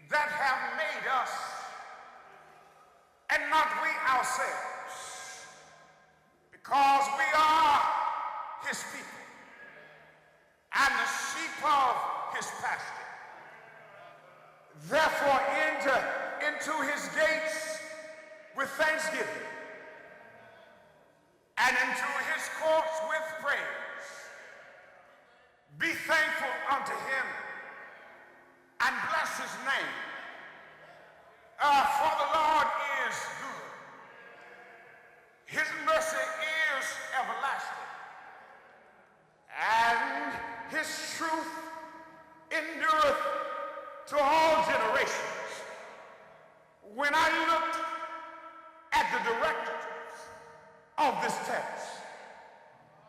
that have made us and not we ourselves, because we are his people and the sheep of his pasture. Therefore enter into his gates with thanksgiving and into his courts with praise. Be thankful unto him and bless his name. For the Lord is good. His mercy is everlasting, and his truth endureth to all generations. When I looked at the directives of this text,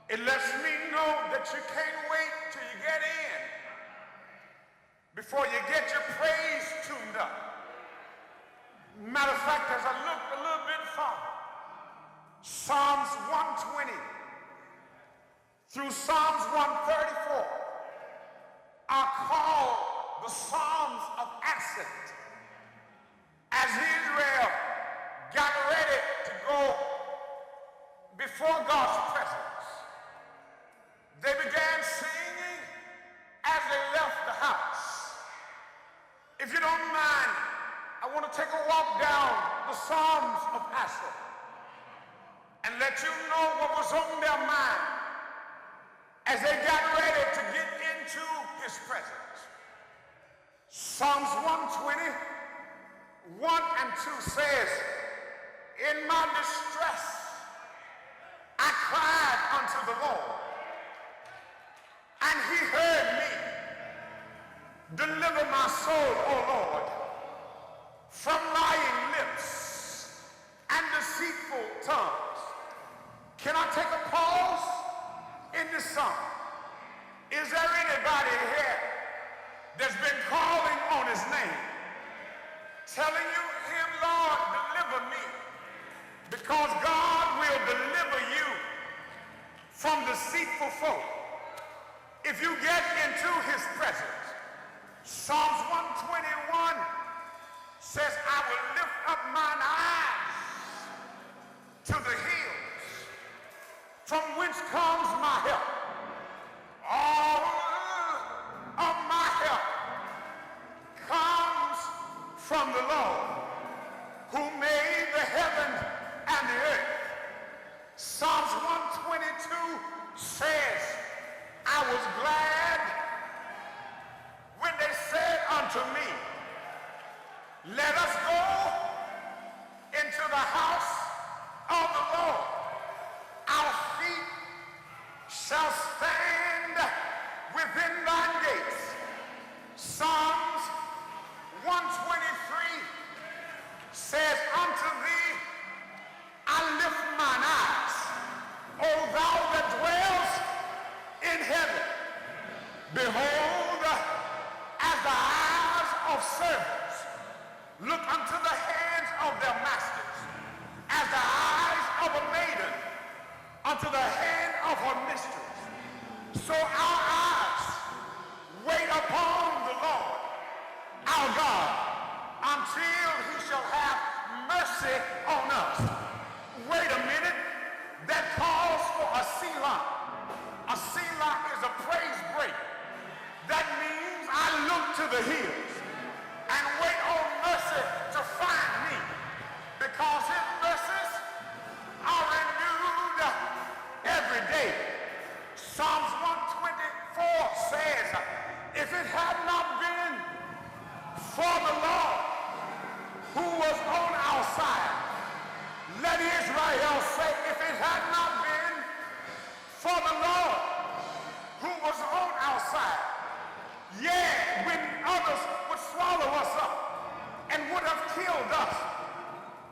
it lets me know that you can't wait till you get in before you get your praise tuned up. Matter of fact, as I looked a little bit farther, Psalms 120 through Psalms 134 are called the Psalms of Ascent, as Israel got ready to go before God's presence. They began singing as they left the house. If you don't mind, I want to take a walk down the Psalms of Ascent and let you know what was on their mind as they got ready to get into his presence. Psalms 120, 1 and 2 says, in my distress, I cried unto the Lord, and he heard me. Deliver my soul, O Lord, from lying lips and deceitful tongues. Can I take a pause in this song? Is there anybody here that's been calling on his name, telling you, him, Lord, deliver me, because God will deliver you from deceitful folk if you get into his presence? Psalms 121 says, I will lift up mine eyes to the hills, from whence comes my help. All of my help comes from the Lord, who made the heaven and the earth. Psalms 122 says, I was glad when they said unto me, let us go into the house of the Lord. Our feet shall stand within thine gates. Psalms 123 says, unto thee I lift mine eyes, O thou that dwells in heaven. Behold, as the eyes of servants look unto the hands of their masters, as the eyes of a maiden unto the hand of her mistress, so our eyes wait upon the Lord our God until he shall have mercy on us. Wait a minute, that calls for a Selah. A Selah is a praise break. That means I look to the hills and wait on mercy to find me, because his mercies are renewed every day. Psalms 124 says, if it had not been for the Lord who was on our side, let Israel say, if it had not been for the Lord who was on our side, yeah, when others would swallow us up and would have killed us.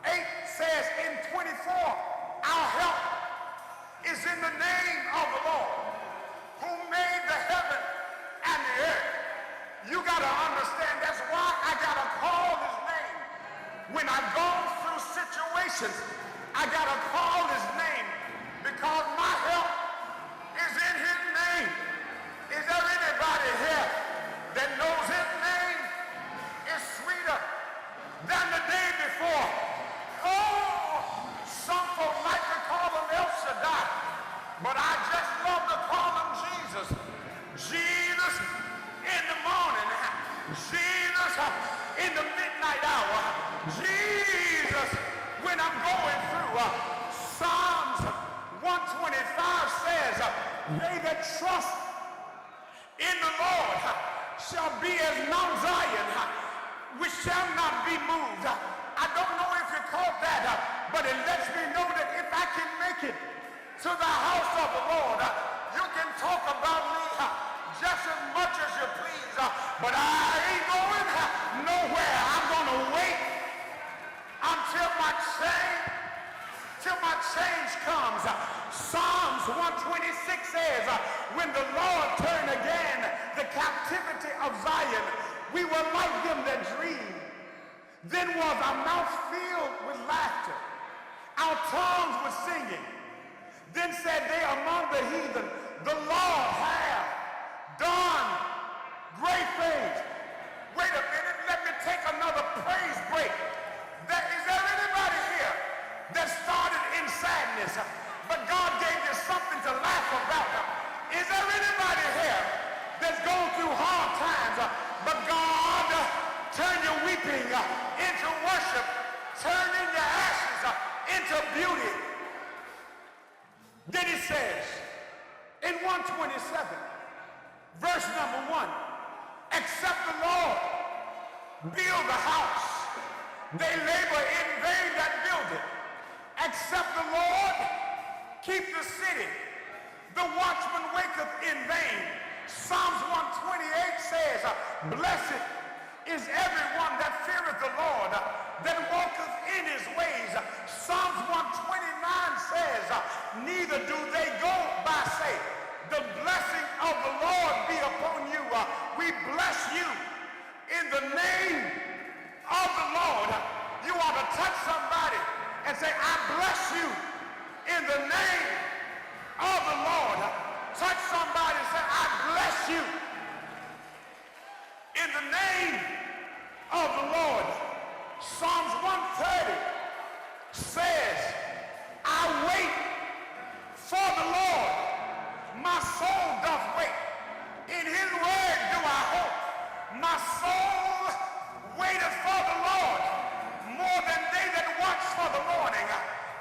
8 says in 24, our help is in the name of the Lord who made the heaven and the earth. You got to understand, that's why I got to call his name. When I go through situations, I got to call his name, because my help is in his name. Is there anybody here that knows his name is sweet in the midnight hour. Jesus, when I'm going through, Psalms 125 says, they that trust in the Lord shall be as Mount Zion, which shall not be moved. I don't know if you caught that, but it lets me know that if I can make it to the house of the Lord, you can talk about me just as much as you please, but I ain't going nowhere. I'm going to wait until my change comes. Psalms 126 says, when the Lord turned again the captivity of Zion, we were like them that dream. Then was our mouth filled with laughter, our tongues were singing. Then said they among the heathen, the Lord hath done great things. Wait a minute, let me take another praise break. Is there anybody here that started in sadness, but God gave you something to laugh about? Is there anybody here that's going through hard times, but God turned your weeping into worship, turning your ashes into beauty? Then he says in 127, verse number 1, except the Lord build the house, they labor in vain that build it. Except the Lord keep the city, the watchman waketh in vain. Psalms 128 says, blessed is everyone that feareth the Lord, that walketh in his ways. Psalms 129 says, neither do they go by say, the blessing of the Lord be upon you. We bless you in the name of the Lord. You ought to touch somebody and say, I bless you in the name of the Lord. Touch somebody and say, I bless you in the name of the Lord. Psalms 130 says, I wait for the Lord. My soul doth wait. In his word do I hope. My soul waiteth for the Lord more than they that watch for the morning.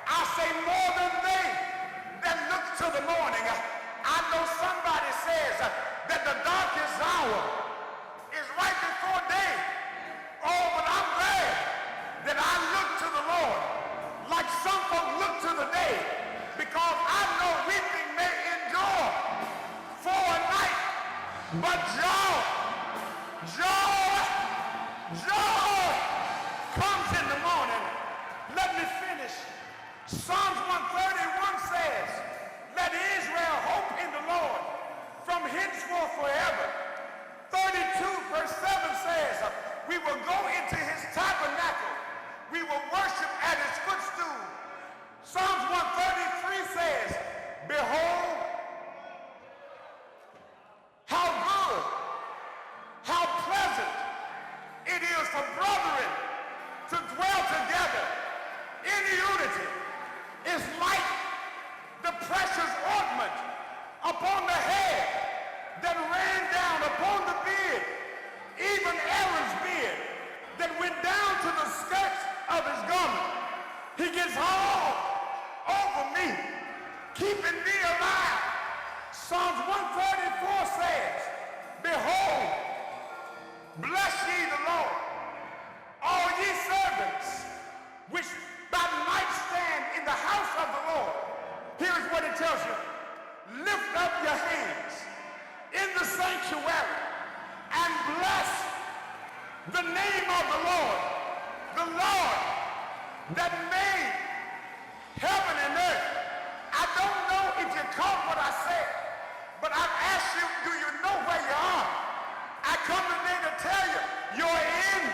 I say more than they that look to the morning. I know somebody says that the darkest hour is right before day. Oh, but I'm glad that I look to the Lord like some folk look to the day, because I know weeping may endure for a night, but joy comes in the morning. Let me finish. Psalms 131 says, let Israel hope in the Lord from henceforth forever. 32 verse 7 says, we will go into his tabernacle. We will worship at his footstool. Psalms 133 says, behold, how good, how pleasant it is for brethren to dwell together in unity. It's like the precious ointment upon the head that ran down upon the beard, even Aaron's beard, that went down to the skirts of his garment. He gets all over me, keeping me alive. Psalms 134 says, behold, bless ye the Lord, all ye servants, which by night stand in the house of the Lord. Here's what it tells you. Lift up your hands in the sanctuary and bless the name of the Lord that made heaven and earth. I don't know if you caught what I said, but I've asked you, do you know where you are? I come today to tell you, you're in